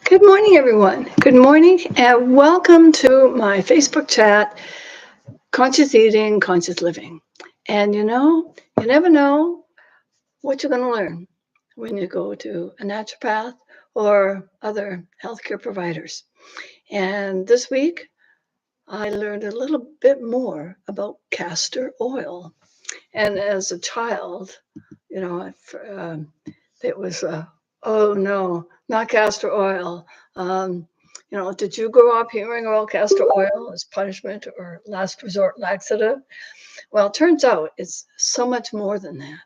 Good morning, everyone. Good morning, and welcome to my Facebook chat, Conscious Eating, Conscious Living. And you never know what you're going to learn when you go to a naturopath or other healthcare providers. And this week, I learned a little bit more about castor oil. And as a child, you know, it was, oh no, not castor oil. Um, did you grow up hearing about castor oil as punishment or last resort laxative? Well, it turns out it's so much more than that.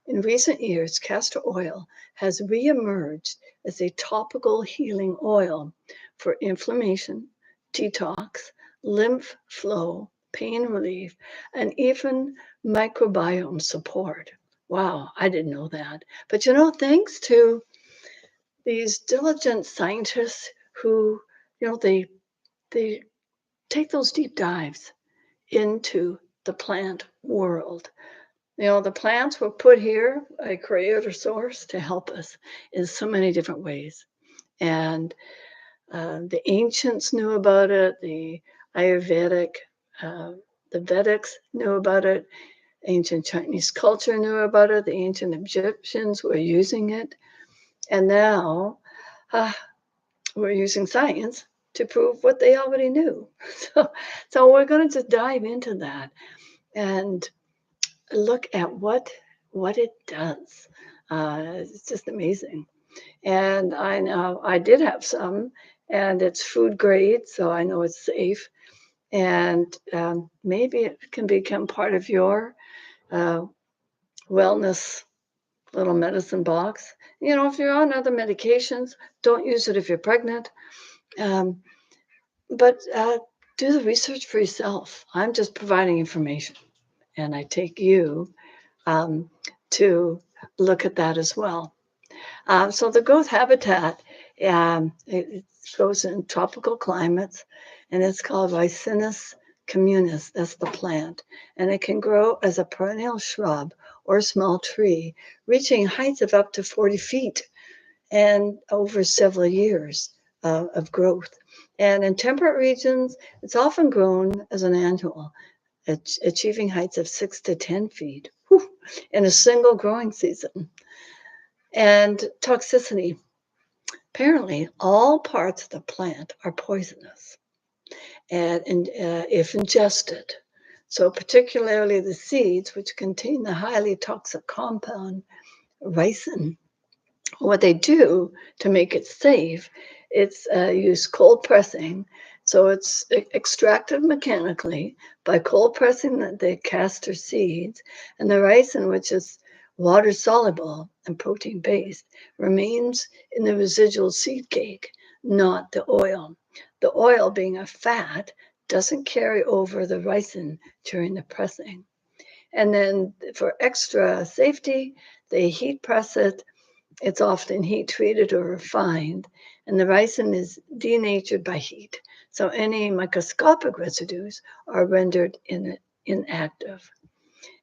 In recent years, castor oil has reemerged as a topical healing oil for inflammation, detox, lymph flow, pain relief, and even microbiome support. Wow, I didn't know that. But thanks to these diligent scientists who, they take those deep dives into the plant world. The plants were put here by creator source to help us in so many different ways. And the ancients knew about it, the Ayurvedic, uh, the Vedics knew about it, ancient Chinese culture knew about it, the ancient Egyptians were using it. And now uh, we're using science to prove what they already knew. So, so we're going to just dive into that and look at what it does. It's just amazing. And I know I did have some, and it's food grade, so I know it's safe. And maybe it can become part of your uh, wellness little medicine box. If you're on other medications, don't use it if you're pregnant. Um, but do the research for yourself. I'm just providing information, and I take you um, to look at that as well. So the growth habitat, it grows in tropical climates, and it's called Ricinus communis. That's the plant, and it can grow as a perennial shrub or small tree, reaching heights of up to 40 feet and over several years of growth. And in temperate regions, it's often grown as an annual, achieving heights of 6 to 10 feet in a single growing season. And toxicity. Apparently, all parts of the plant are poisonous and if ingested. So, particularly the seeds, which contain the highly toxic compound ricin. What they do to make it safe, it's use cold pressing. So it's extracted mechanically by cold pressing the castor seeds, and the ricin, which is water soluble and protein based, remains in the residual seed cake, not the oil. The oil, being a fat, doesn't carry over the ricin during the pressing. And then for extra safety, they heat press it. It's often heat treated or refined, and the ricin is denatured by heat. So any microscopic residues are rendered inactive.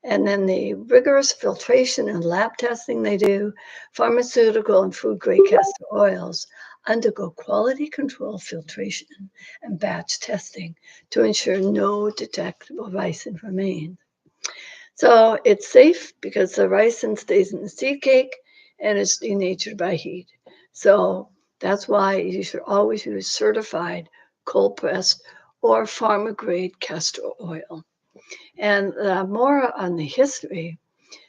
And then the rigorous filtration and lab testing they do, pharmaceutical and food grade castor oils undergo quality control filtration and batch testing to ensure no detectable ricin remains. So it's safe because the ricin stays in the seed cake and it's denatured by heat. So that's why you should always use certified cold pressed or pharma grade castor oil. And more on the history.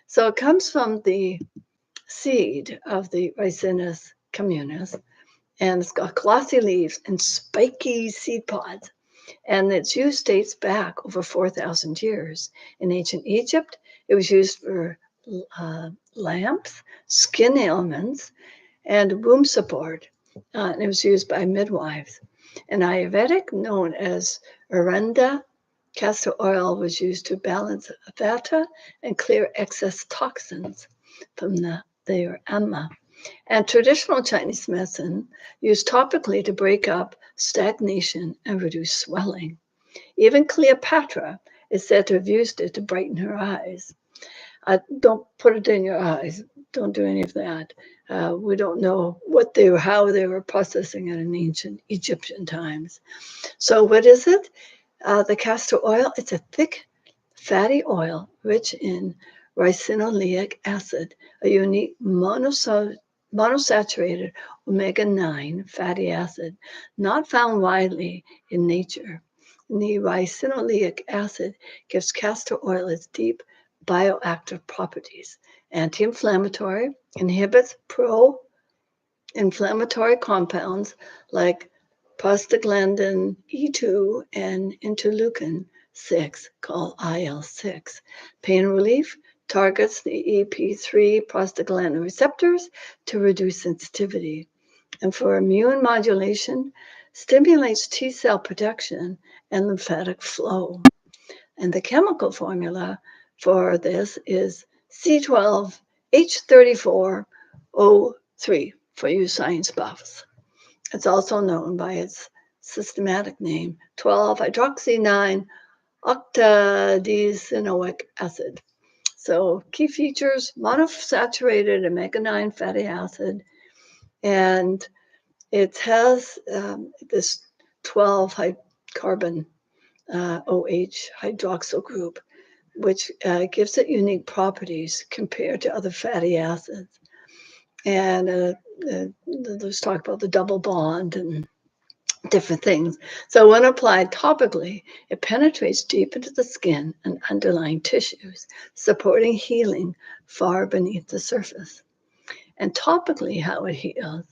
So it comes from the seed of the Ricinus communis, and it's got glossy leaves and spiky seed pods. And its use dates back over 4,000 years. In ancient Egypt, it was used for lamps, skin ailments, and womb support. And it was used by midwives. In Ayurvedic, known as Aranda, castor oil was used to balance vata and clear excess toxins from the amma. And traditional Chinese medicine used topically to break up stagnation and reduce swelling. Even Cleopatra is said to have used it to brighten her eyes. Don't put it in your eyes. Don't do any of that. We don't know how they were processing it in ancient Egyptian times. So what is it? The castor oil, it's a thick, fatty oil rich in ricinoleic acid, a unique monosaturated omega-9 fatty acid not found widely in nature. The ricinoleic acid gives castor oil its deep bioactive properties. Anti-inflammatory, inhibits pro-inflammatory compounds like prostaglandin E2 and interleukin 6, called IL-6. Pain relief targets the EP3 prostaglandin receptors to reduce sensitivity. And for immune modulation, stimulates T cell production and lymphatic flow. And the chemical formula for this is C12H34O3 for you science buffs. It's also known by its systematic name, 12-hydroxy-9-octadecanoic acid. So key features, monosaturated omega-9 fatty acid, and it has this 12 carbon OH hydroxyl group, which gives it unique properties compared to other fatty acids. And let's talk about the double bond and different things. So when applied topically, it penetrates deep into the skin and underlying tissues, supporting healing far beneath the surface. And topically, how it heals,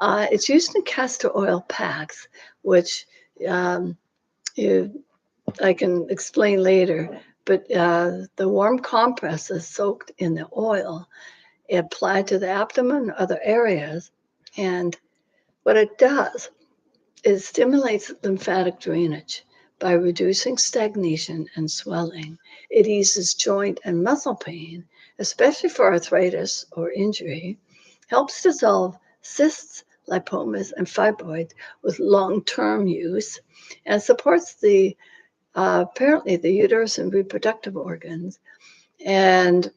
it's used in castor oil packs, which I can explain later, but the warm compress is soaked in the oil, applied to the abdomen, other areas, and what it does, it stimulates lymphatic drainage by reducing stagnation and swelling. It eases joint and muscle pain, especially for arthritis or injury, helps dissolve cysts, lipomas, and fibroids with long-term use, and supports apparently the uterus and reproductive organs. And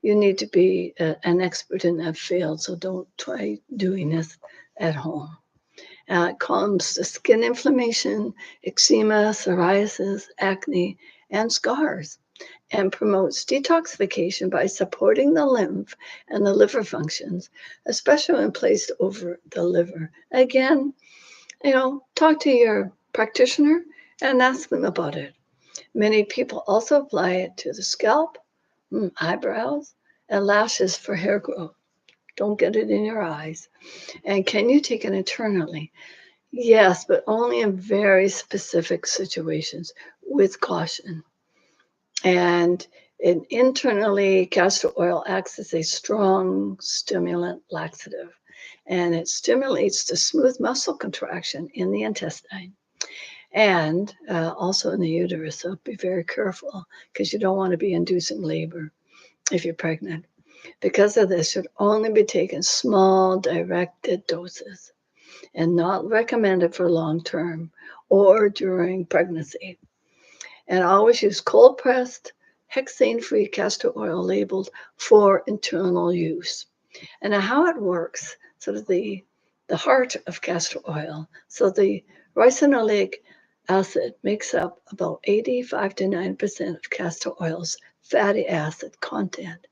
you need to be an expert in that field, so don't try doing this at home. It calms the skin inflammation, eczema, psoriasis, acne, and scars, and promotes detoxification by supporting the lymph and the liver functions, especially when placed over the liver. Again, talk to your practitioner and ask them about it. Many people also apply it to the scalp, eyebrows, and lashes for hair growth. Don't get it in your eyes. And can you take it internally? Yes, but only in very specific situations with caution. And internally, castor oil acts as a strong stimulant laxative, and it stimulates the smooth muscle contraction in the intestine and also in the uterus. So be very careful because you don't want to be inducing labor if you're pregnant. Because of this, should only be taken small, directed doses and not recommended for long term or during pregnancy. And always use cold pressed, hexane free castor oil labeled for internal use. And how it works, sort of the heart of castor oil. So the ricinoleic acid makes up about 85 to 9% of castor oil's fatty acid content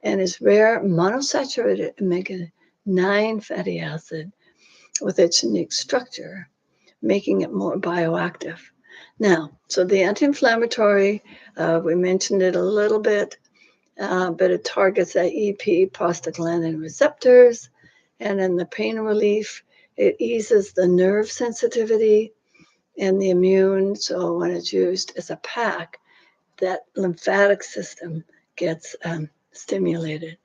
and is rare monosaturated omega-9 fatty acid with its unique structure, making it more bioactive. Now, so the anti-inflammatory, we mentioned it a little bit, but it targets that EP prostaglandin receptors, and in the pain relief, it eases the nerve sensitivity and the immune. So when it's used as a pack, that lymphatic system gets stimulated.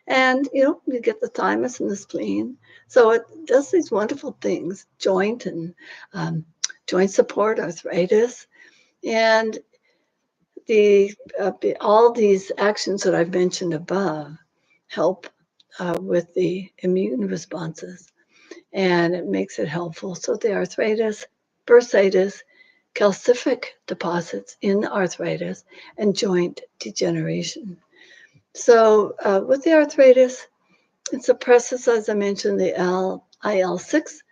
And, you get the thymus and the spleen. So it does these wonderful things, joint and joint support, arthritis. And all these actions that I've mentioned above help with the immune responses. And it makes it helpful. So the arthritis, bursitis, calcific deposits in the arthritis, and joint degeneration. So with the arthritis, It suppresses, as I mentioned, the IL-6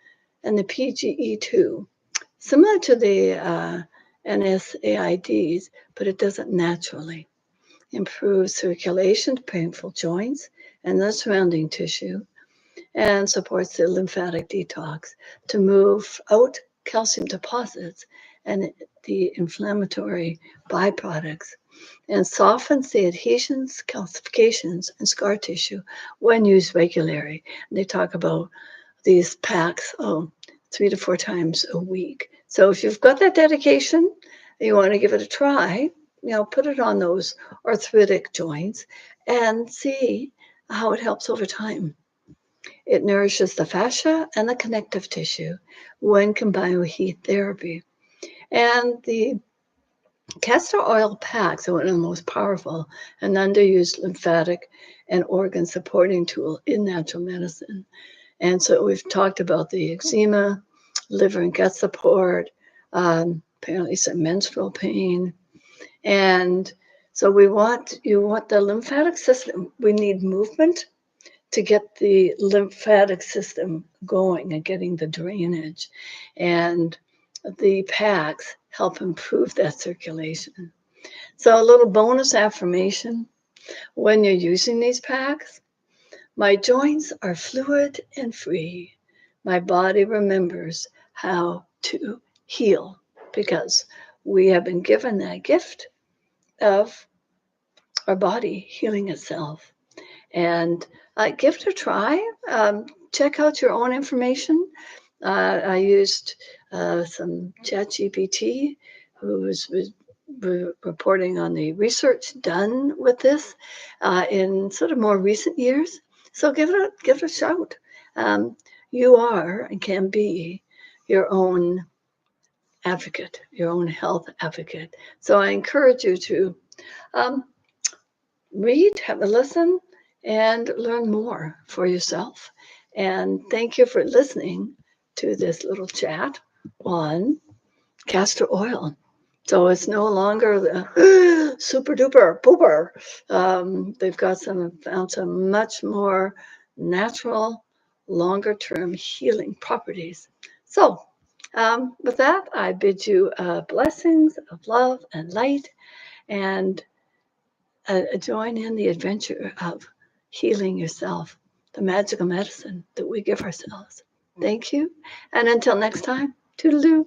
and the PGE2, similar to the NSAIDs, but it does it naturally. Improves circulation to painful joints and the surrounding tissue, and supports the lymphatic detox to move out calcium deposits and the inflammatory byproducts, and softens the adhesions, calcifications, and scar tissue when used regularly. And they talk about these packs, 3 to 4 times a week. So if you've got that dedication, you want to give it a try, put it on those arthritic joints and see how it helps over time. It nourishes the fascia and the connective tissue when combined with heat therapy. And the castor oil packs are one of the most powerful and underused lymphatic and organ supporting tool in natural medicine. And so we've talked about the eczema, liver and gut support, apparently some menstrual pain. And so you want the lymphatic system. We need movement to get the lymphatic system going and getting the drainage. And the packs help improve that circulation. So a little bonus affirmation when you're using these packs: my joints are fluid and free. My body remembers how to heal, because we have been given that gift of our body healing itself. And give it a try. Check out your own information. I used some ChatGPT, who was reporting on the research done with this in sort of more recent years. So give it a shout. You are and can be your own advocate, your own health advocate. So I encourage you to read, have a listen, and learn more for yourself. And thank you for listening to this little chat on castor oil. So it's no longer the super duper pooper. They've found some much more natural, longer term healing properties. So with that, I bid you blessings of love and light, and join in the adventure of healing yourself, the magical medicine that we give ourselves. Thank you. And until next time, toodaloo.